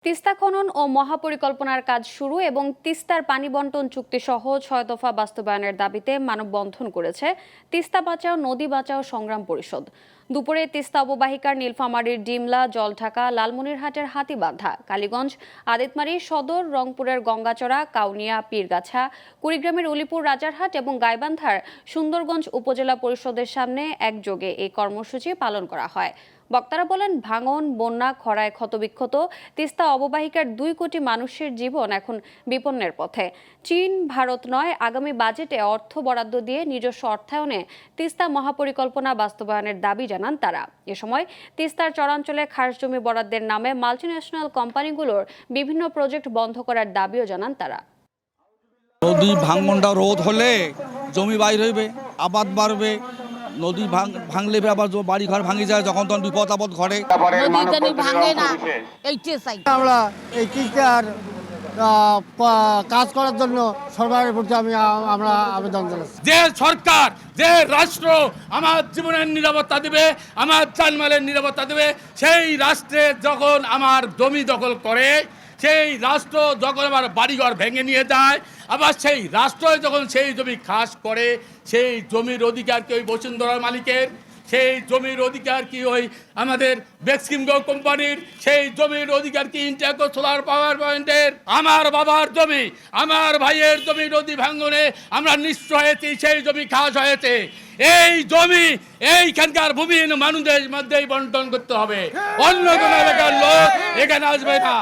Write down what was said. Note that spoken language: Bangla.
তিস্তা খনন ও মহাপরিকল্পনার কাজ শুরু এবং তিস্তার পানি বন্টন চুক্তি সহ ৬ দফা বাস্তবায়নের দাবিতে মানববন্ধন করেছে তিস্তা বাঁচাও নদী বাঁচাও সংগ্রাম পরিষদ। দুপুরে তিস্তা অববাহিকার নীলফামারীর ডিমলা, জলঢাকা, লালমনিরহাটের হাতিবান্ধা, কালীগঞ্জ, আদিতমারী সদর, রংপুরের গঙ্গাচড়া, কাউনিয়া, পীরগাছা, কুড়িগ্রামের উলিপুর, রাজারহাট এবং গাইবান্ধার সুন্দরগঞ্জ উপজেলা পরিষদের সামনে একযোগে এই কর্মসূচি পালন করা হয়। বক্তারা বলেন, ভাঙন, বন্যা, খরায় ক্ষতবিক্ষত তিস্তা অববাহিকার ২ কোটি মানুষের জীবন এখন বিপন্নের পথে। চীন, ভারত নয়, আগামী বাজেটে অর্থ বরাদ্দ দিয়ে নিজস্ব অর্থায়নে তিস্তা মহাপরিকল্পনা বাস্তবায়নের দাবি জানান তারা। এ সময় তিস্তার চরাঞ্চলে খাস জমি বরাদ্দের নামে মাল্টিন্যাশনাল কোম্পানিগুলোর বিভিন্ন প্রজেক্ট বন্ধ করার দাবিও জানান তারা। নদী ভাঙনটা রোধ হলে জমি বাইর হইবে, আবাদ বাড়বে। নদী ভাঙলে আবার বাড়ি ঘর ভাঙে যায়, যখন তখন বিপদ আপদ ঘটে। আমরা এই তিস্তার কাজ করার জন্য সরকারের প্রতি আমরা আবেদন জানাচ্ছি। যে সরকার, যে রাষ্ট্র আমার জীবনের নিরাপত্তা দেবে, আমার জানমালের নিরাপত্তা দেবে, সেই রাষ্ট্রে যখন আমার জমি দখল করে, সেই রাষ্ট্র যখন আমার বাড়িঘর ভেঙে নিয়ে যায়, আবার সেই রাষ্ট্র যখন সেই জমি খাস করে, সেই জমির অধিকার কি ওই বসুন্ধরার মালিকের, সেই জমির অধিকার কি ওই আমাদের বেক্সিমগো কোম্পানির, সেই জমির অধিকার কি ইন্টাকো সোলার পাওয়ার পয়েন্টের। আমার বাবার জমি, আমার ভাইয়ের জমি নদী ভাঙনে আমরা নিঃস্ব হয়েছি, সেই জমি খাস হয়েছে। এই জমি এইখানকার ভূমিহীন মানুষদের মধ্যেই বন্টন করতে হবে, অন্য কোনো এলাকার লোক এখানে আসবে না।